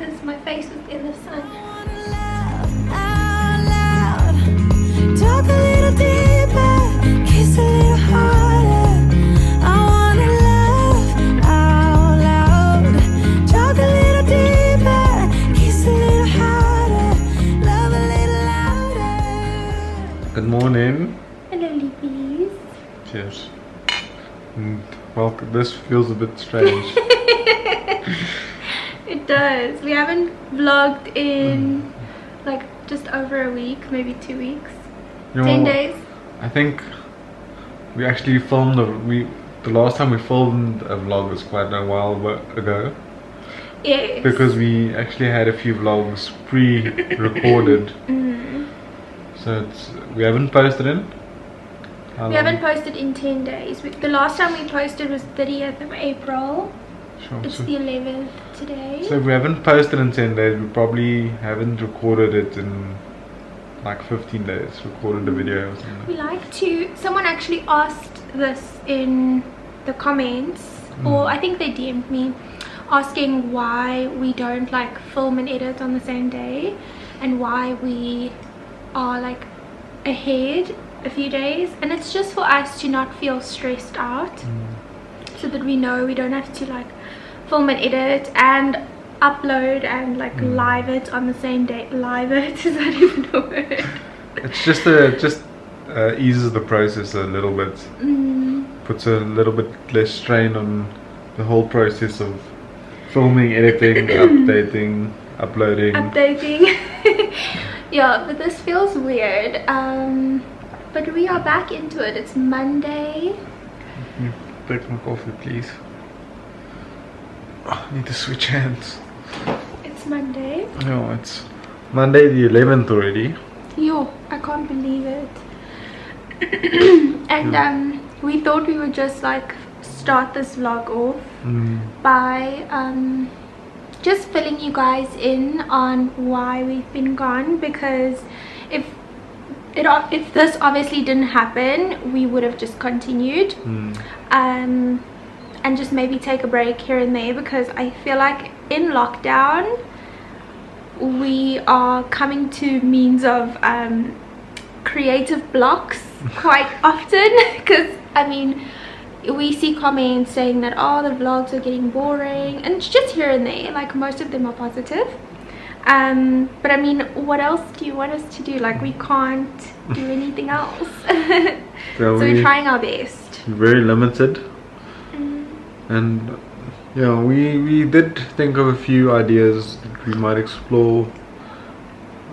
because my face was in the sun. Talk a little deeper, kiss a little harder. I wanna love out loud. Talk a little deeper, kiss a little harder, love a little louder. Good morning. Hello, Leapies. Cheers. And welcome. This feels a bit strange. It does. We haven't vlogged in like just over a week, maybe 2 weeks. You know, 10 days. I think we actually filmed the last time we filmed a vlog was quite a while ago. Yes. Because we actually had a few vlogs pre-recorded. So we haven't posted in. We haven't posted in 10 days. The last time we posted was 30th of April. Sure. It's the 11th today. So if we haven't posted in 10 days, we probably haven't recorded it in like 15 days. Recorded a video or something. We like to. Someone actually asked this in the comments, or I think they DM'd me, asking why we don't like film and edit on the same day, and why we are like ahead a few days. And it's just for us to not feel stressed out, so that we know we don't have to like film and edit and upload and like live it on the same day. Live it, is that even a word? It's just eases the process a little bit. Puts a little bit less strain on the whole process of filming, editing, uploading. Yeah, but this feels weird. But we are back into it. It's Monday. Take my coffee, please. I need to switch hands. It's Monday. No, it's Monday the 11th already. Yo, I can't believe it. And we thought we would just like start this vlog off by just filling you guys in on why we've been gone, because if this obviously didn't happen, we would have just continued and just maybe take a break here and there, because I feel like in lockdown we are coming to means of creative blocks quite often, because I mean we see comments saying that, oh, the vlogs are getting boring, and it's just here and there, like most of them are positive. But I mean, what else do you want us to do? Like, we can't do anything else. So we're trying our best. Very limited. And yeah, we did think of a few ideas that we might explore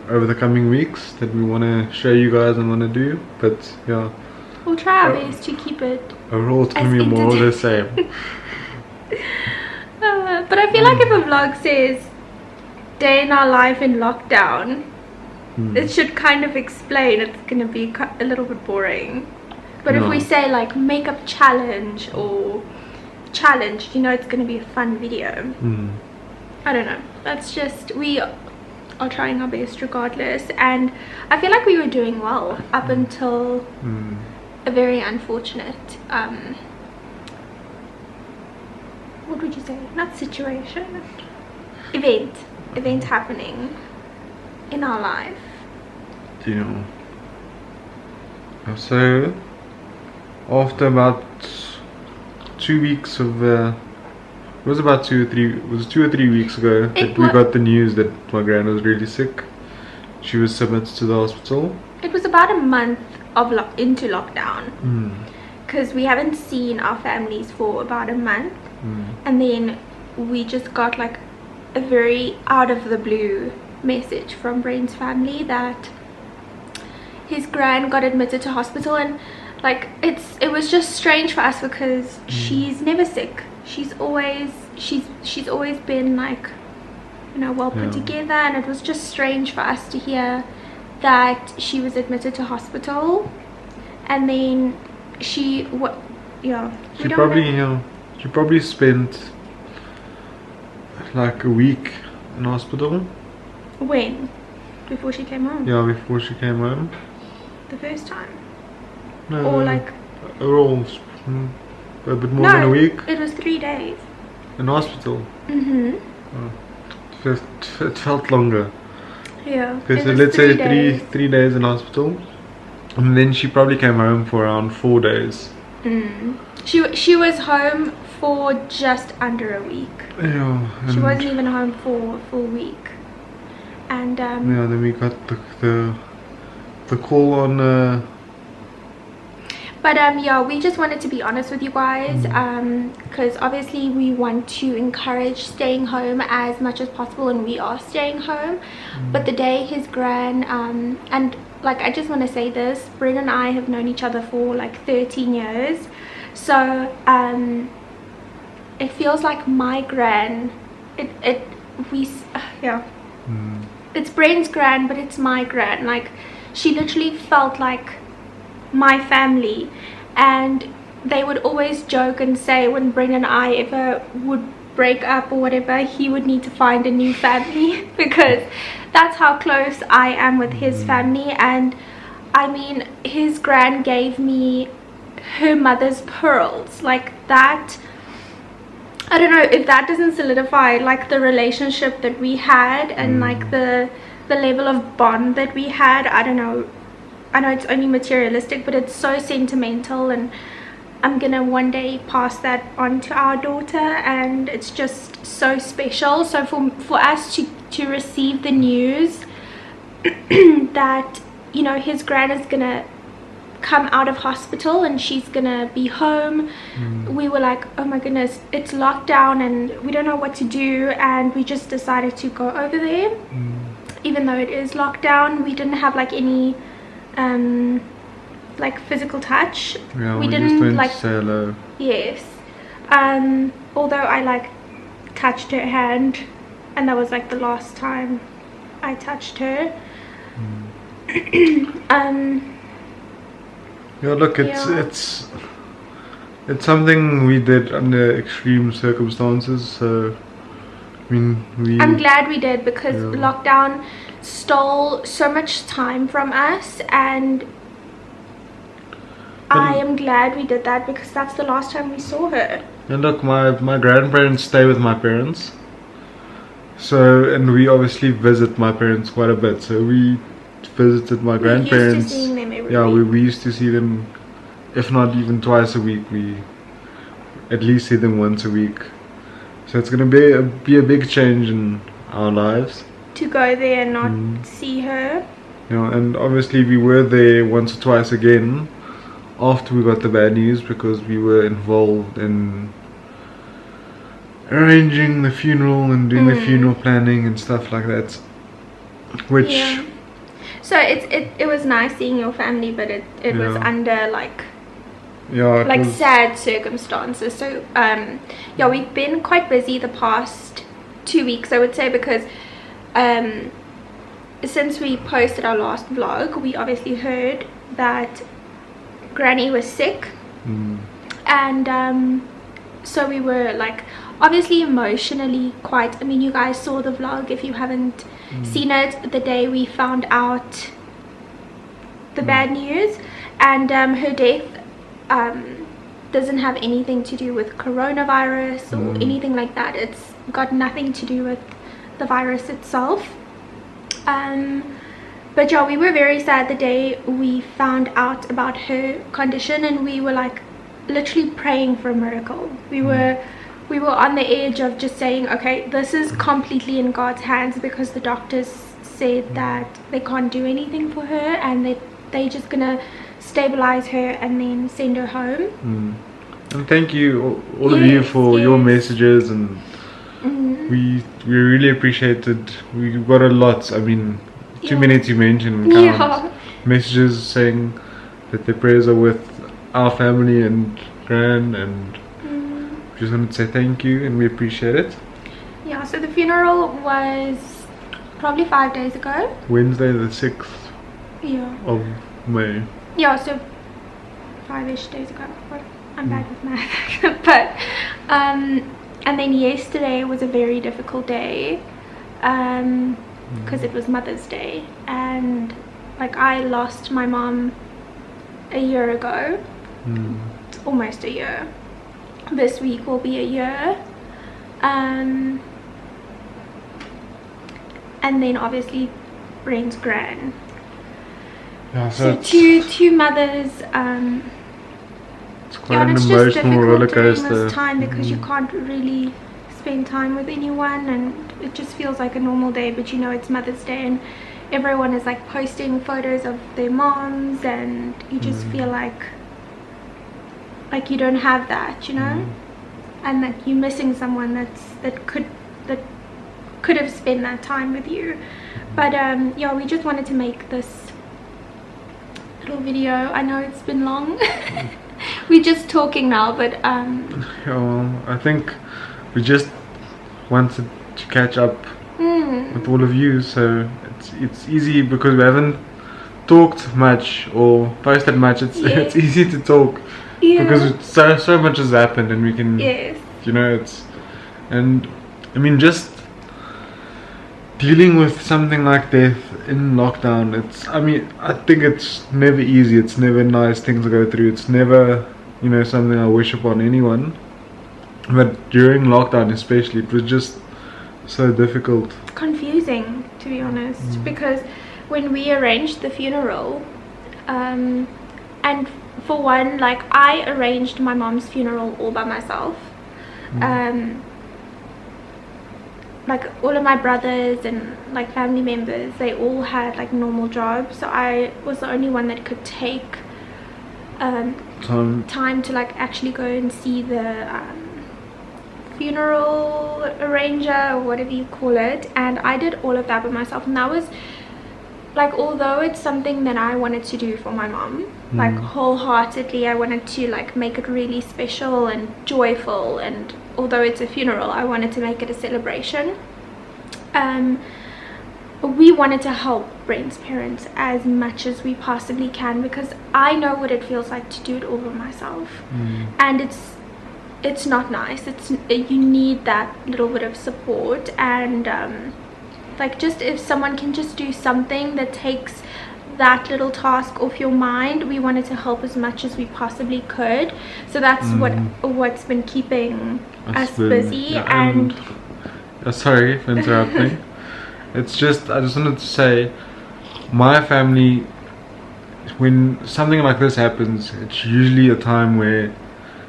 over the coming weeks that we want to show you guys and want to do. But yeah, we'll try our best to keep it overall it's going to be more or the same. But I feel like if a vlog says day in our life in lockdown, it should kind of explain. It's going to be a little bit boring. But if we say like makeup challenge or challenge, you know, it's going to be a fun video. I don't know, that's just, we are trying our best regardless, and I feel like we were doing well up until a very unfortunate what would you say, not situation, event happening in our life. You know, so after about 2 weeks of it was about 2 or 3 weeks ago that we got the news that my gran was really sick. She was submitted to the hospital. It was about a month of into lockdown, because we haven't seen our families for about a month, and then we just got like a very out of the blue message from Bren's family that his gran got admitted to hospital. And like it was just strange for us, because she's never sick. She's always been like, you know, well put together, and it was just strange for us to hear that she was admitted to hospital. And then she probably spent like a week in hospital. When? Before she came home? Yeah, before she came home. The first time? No, or like overall a bit more than a week. It was 3 days in hospital. Oh. It felt longer. Yeah. Okay, It so was let's say 3 days. three days in hospital, and then she probably came home for around 4 days. She was home for just under a week. Yeah. She wasn't even home for a full week. And yeah, then we got the call on. But yeah, we just wanted to be honest with you guys, because obviously we want to encourage staying home as much as possible, and we are staying home. But the day his gran, and like I just want to say this, Bren and I have known each other for like 13 years, so it feels like my gran, yeah, it's Bren's gran, but it's my gran. Like, she literally felt like my family, and they would always joke and say when Bren and I ever would break up or whatever, he would need to find a new family because that's how close I am with his family. And I mean, his gran gave me her mother's pearls. Like, that, I don't know if that doesn't solidify like the relationship that we had and like the level of bond that we had. I don't know, I know it's only materialistic, but it's so sentimental, and I'm gonna one day pass that on to our daughter, and it's just so special. So for us to receive the news that, you know, his gran is gonna come out of hospital and she's gonna be home, we were like, oh my goodness, it's lockdown and we don't know what to do, and we just decided to go over there. Even though it is lockdown, we didn't have like any like physical touch. Yeah, we just didn't went like to say hello. Yes. Although I like touched her hand, and that was like the last time I touched her. Yeah, look, it's something we did under extreme circumstances, so I mean, I'm glad we did, because lockdown stole so much time from us, and I am glad we did that, because that's the last time we saw her. And look, my grandparents stay with my parents, so, and we obviously visit my parents quite a bit, so we visited my grandparents. Used to seeing them every week. We used to see them, if not even twice a week. We at least see them once a week. So it's gonna be a big change in our lives to go there and not see her. You know, and obviously we were there once or twice again after we got the bad news, because we were involved in arranging the funeral and doing the funeral planning and stuff like that. Which so it was nice seeing your family, but it was under like sad circumstances. So we've been quite busy the past 2 weeks, I would say, because since we posted our last vlog, we obviously heard that Granny was sick, and so we were like obviously emotionally quite, I mean, you guys saw the vlog if you haven't seen it, the day we found out the bad news. And her death doesn't have anything to do with coronavirus or anything like that. It's got nothing to do with the virus itself. But yeah, we were very sad the day we found out about her condition, and we were like literally praying for a miracle. We were on the edge of just saying, okay, this is completely in God's hands, because the doctors said that they can't do anything for her, and they're just gonna stabilize her and then send her home. And thank you all of you for your messages, and we really appreciate it. We got a lot, I mean, too many to mention and count. Messages saying that their prayers are with our family and Gran, and just wanted to say thank you, and we appreciate it. Yeah, so the funeral was probably 5 days ago. Wednesday the 6th of May. Yeah, so 5-ish days ago. I'm bad with math. But and then yesterday was a very difficult day, because it was Mother's Day, and like I lost my mom a year ago. It's almost a year. This week will be a year. and then obviously Bren's gran. Yeah, So two mothers. It's quite an and it's just emotional difficult roller during coaster. this time because you can't really spend time with anyone, and it just feels like a normal day, but you know it's Mother's Day and everyone is like posting photos of their moms, and you just feel like you don't have that, you know, and that you're missing someone that could have spent that time with you. But yeah, we just wanted to make this little video. I know it's been long. We're just talking now, but Yeah, well, I think we just wanted to catch up with all of you, so it's easy because we haven't talked much or posted much. It's easy to talk because it's so much has happened, and we can, you know, and I mean, just dealing with something like death in lockdown, I think it's never easy. It's never a nice thing to go through. It's never, you know, something I wish upon anyone, but during lockdown especially, it was just so difficult. Confusing, to be honest, because when we arranged the funeral, and for one, like, I arranged my mom's funeral all by myself. Like, all of my brothers and like family members, they all had like normal jobs, so I was the only one that could take time to like actually go and see the funeral arranger, or whatever you call it, and I did all of that by myself. And that was like, although it's something that I wanted to do for my mom, like wholeheartedly, I wanted to like make it really special and joyful, and although it's a funeral, I wanted to make it a celebration. We wanted to help Bren's parents as much as we possibly can, because I know what it feels like to do it all by myself, and it's not nice. You need that little bit of support, and like, just if someone can just do something that takes that little task off your mind, we wanted to help as much as we possibly could. So that's what's been keeping us busy. And sorry for interrupting. It's just, I just wanted to say, my family, when something like this happens, it's usually a time where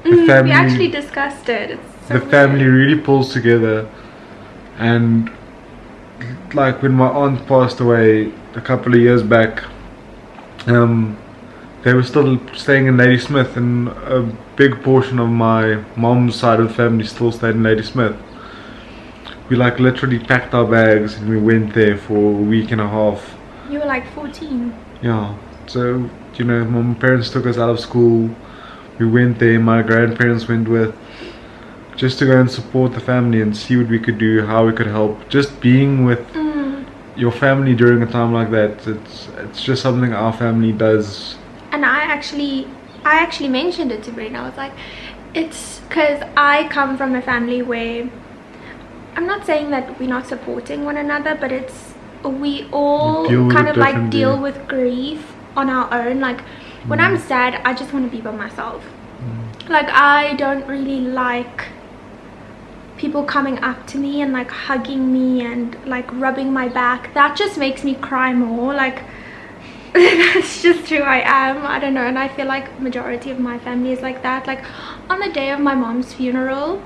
the family, we actually discussed it. It's so the family really pulls together. And like, when my aunt passed away a couple of years back, they were still staying in Ladysmith, and a big portion of my mom's side of the family still stayed in Ladysmith. We like literally packed our bags and we went there for a week and a half. You were like 14. Yeah, so, you know, my parents took us out of school. We went there, my grandparents went with, just to go and support the family and see what we could do, how we could help. Just being with your family during a time like that, it's just something our family does. And I actually mentioned it to Bren. I was like, it's because I come from a family where, I'm not saying that we're not supporting one another, but we all kind of like deal with grief on our own. Like, when I'm sad, I just want to be by myself. Like, I don't really like people coming up to me and like hugging me and like rubbing my back. That just makes me cry more. Like, that's just who I am. I don't know, and I feel like majority of my family is like that. Like, on the day of my mom's funeral,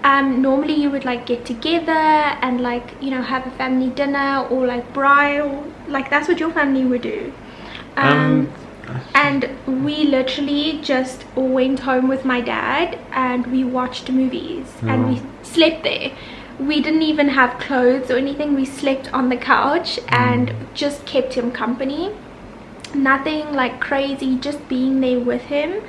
normally you would like get together and like, you know, have a family dinner, or like braai, or like that's what your family would do. And we literally just went home with my dad and we watched movies and we slept there. We didn't even have clothes or anything. We slept on the couch and just kept him company. Nothing like crazy, just being there with him.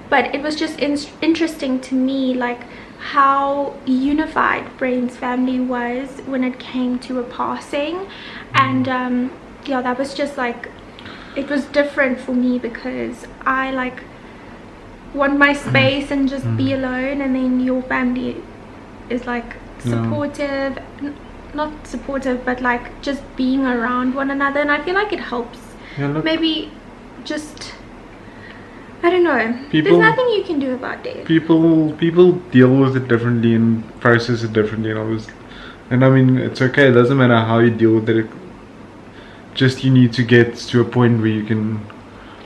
But it was just interesting to me, like, how unified Bren's family was when it came to a passing. And yeah, that was just like, it was different for me because I like want my space and just be alone, and then your family is like supportive, not supportive, but like just being around one another. And I feel like it helps. Maybe just, I don't know, there's nothing you can do about death. People deal with it differently and process it differently, and And I mean, it's okay, it doesn't matter how you deal with it. Just you need to get to a point where you can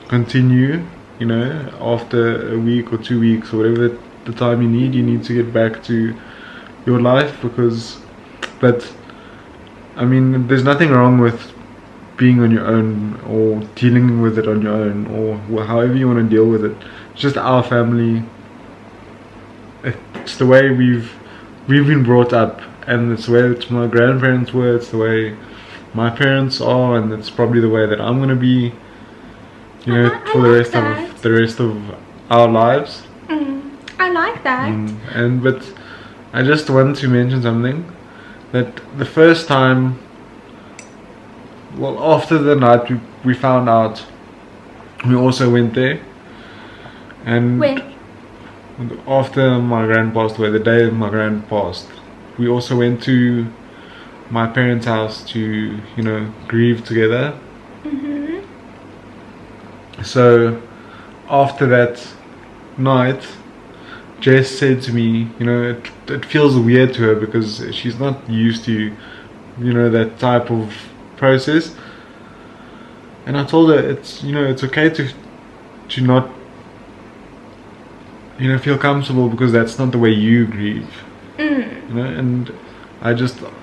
continue, you know, after a week or 2 weeks or whatever the time you need to get back to your life. But I mean, there's nothing wrong with being on your own or dealing with it on your own, or however you want to deal with it. It's just our family. It's the way we've been brought up, and it's the way my grandparents were, it's the way my parents are, and it's probably the way that I'm gonna be, you know, for the rest of our lives. I like that. But I just want to mention something, that the first time, well, after the night we found out, we also went there, and When? after my grand passed away, the day my grand passed, we also went to my parents' house to, you know, grieve together. So after that night, Jess said to me, you know, it feels weird to her because she's not used to, you know, that type of process. And I told her it's, you know, it's okay to not, you know, feel comfortable, because that's not the way you grieve. You know,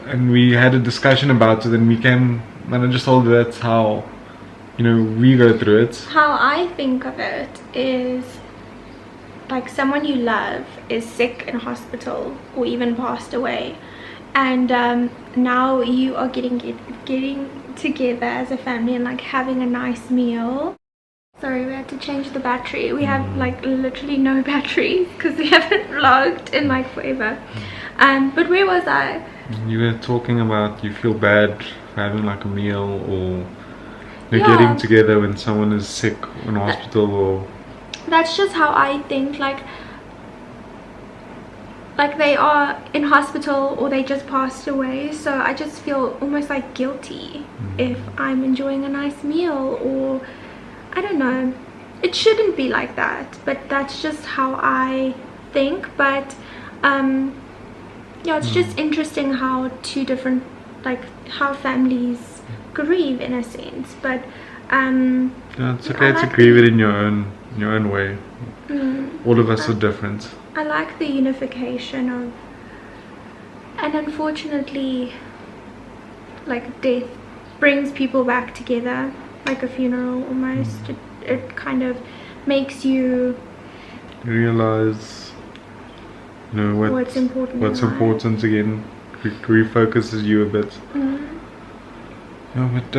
and we had a discussion about it, and I just told her that's how, you know, we go through it. How I think of it is like someone you love is sick in hospital or even passed away, and now you are getting together as a family and like having a nice meal. Sorry, we had to change the battery. We have like literally no batteries because we haven't vlogged in like forever. But where was I? You were talking about you feel bad for having like a meal, or you're getting together when someone is sick in hospital, or... That's just how I think, like they are in hospital or they just passed away, so I just feel almost like guilty if I'm enjoying a nice meal, or I don't know. It shouldn't be like that, but that's just how I think. But yeah, it's just interesting how two different, like how families grieve in a sense. But yeah, it's okay to grieve it in your own way. All of us are different. I like the unification of, and unfortunately, like death brings people back together, like a funeral almost. It kind of makes you realize, you know, what's important. What's important again. Refocuses you a bit. Yeah, but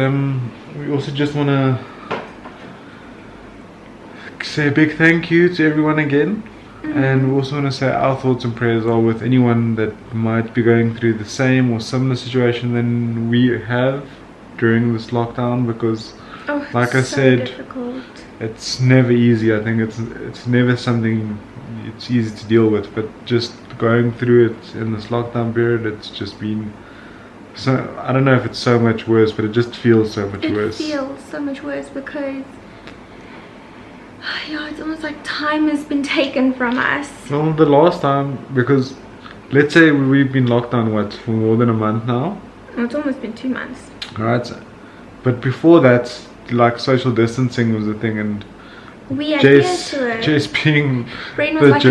we also just want to say a big thank you to everyone again. And we also want to say our thoughts and prayers are with anyone that might be going through the same or similar situation than we have during this lockdown, because like I said, difficult. It's never easy. I think it's never something it's easy to deal with, but just going through it in this lockdown period, it's just been so, I don't know if it's so much worse, but it just feels so much worse. It feels so much worse because yeah, it's almost like time has been taken from us. Well, the last time, because let's say we've been locked down, what, for more than a month now? Well, it's almost been 2 months. Right, but before that, like, social distancing was a thing, and we adhered to it. Jess being Bren was like,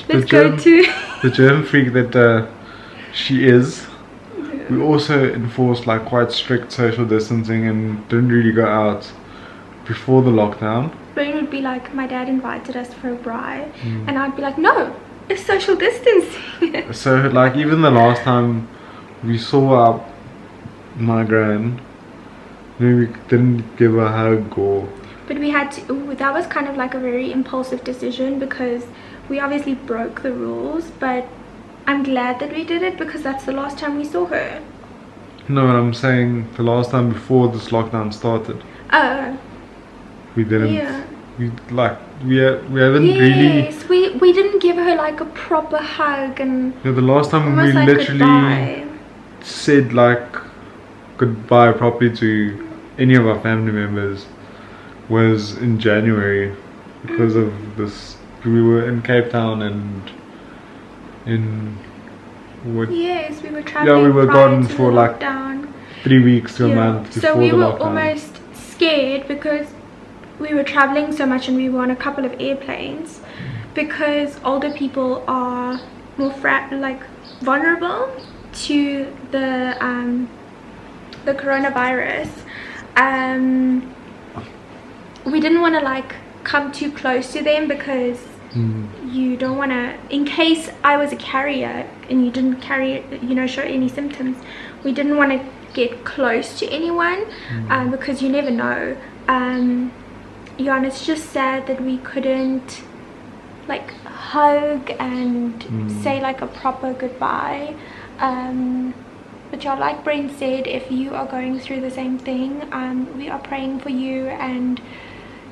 let's go to the germ freak that she is. We also enforced like quite strict social distancing and didn't really go out before the lockdown. Bren would be like, my dad invited us for a braai, and I'd be like, no, it's social distancing. So like even the last time we saw my gran, we didn't give a hug, or... But we had to, that was kind of like a very impulsive decision because we obviously broke the rules, but I'm glad that we did it because that's the last time we saw her. No, what I'm saying, the last time before this lockdown started. We didn't. Yeah. We haven't really. Yes, we didn't give her like a proper hug, and yeah, the last time we like literally goodbye. said like goodbye properly to any of our family members was in January because of this. We were in Cape Town and in Yes, we were traveling. Yeah, we were prior gone to for the like lockdown. 3 weeks to a Yeah. month before So we the were lockdown. almost scared because we were traveling so much and we were on a couple of airplanes, because older people are more vulnerable to the coronavirus. We didn't want to like come too close to them because you don't want to, in case I was a carrier and you didn't carry, show any symptoms, we didn't want to get close to anyone because you never know. Yeah, and it's just sad that we couldn't like hug and say like a proper goodbye. But yeah, like Bren said, if you are going through the same thing, we are praying for you, and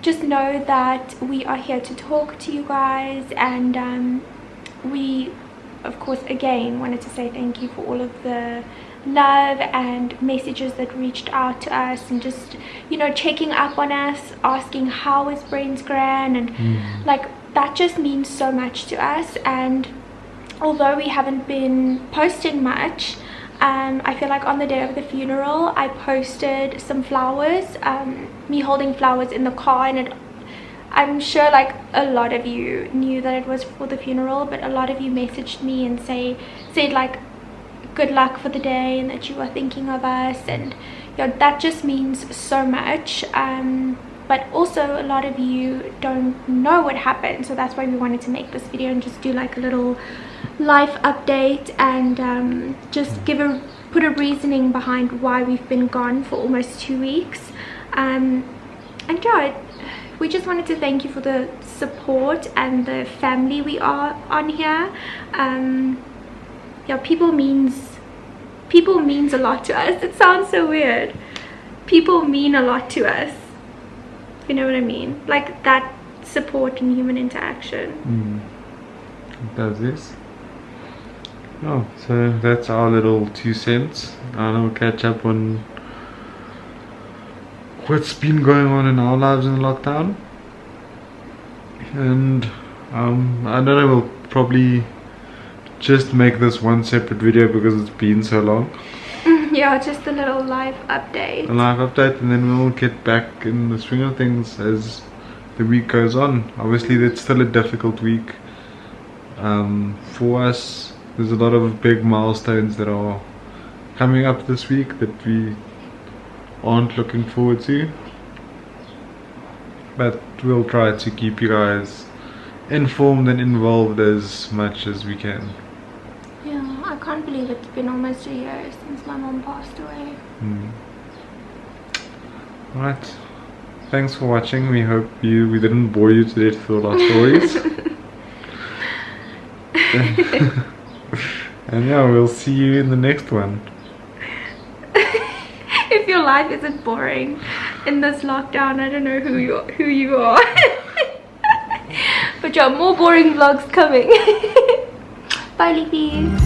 just know that we are here to talk to you guys. And we, of course, again wanted to say thank you for all of the love and messages that reached out to us, and just checking up on us, asking how is Bren's gran, and like that just means so much to us. And although we haven't been posting much, I feel like on the day of the funeral I posted some flowers, me holding flowers in the car, and I'm sure like a lot of you knew that it was for the funeral, but a lot of you messaged me and said like good luck for the day and that you are thinking of us, and that just means so much. But also a lot of you don't know what happened, so that's why we wanted to make this video and just do like a little life update, and just put a reasoning behind why we've been gone for almost 2 weeks. And yeah, we just wanted to thank you for the support and the family we are on here. Yeah, people means a lot to us. It sounds so weird. People mean a lot to us. You know what I mean? Like that support and human interaction. It does this. Oh, so that's our little 2 cents. I'll catch up on what's been going on in our lives in lockdown. And I don't know, we'll probably just make this one separate video because it's been so long. Yeah, just a little live update. A live update, and then we'll get back in the swing of things as the week goes on. Obviously, it's still a difficult week for us. There's a lot of big milestones that are coming up this week that we aren't looking forward to. But we'll try to keep you guys informed and involved as much as we can. Yeah, I can't believe it's been almost a year since my mom passed away. Alright, thanks for watching. We hope we didn't bore you to death with our stories. And yeah, we'll see you in the next one. If your life isn't boring in this lockdown, I don't know who you are. But yeah, more boring vlogs coming. Bye, Leafies.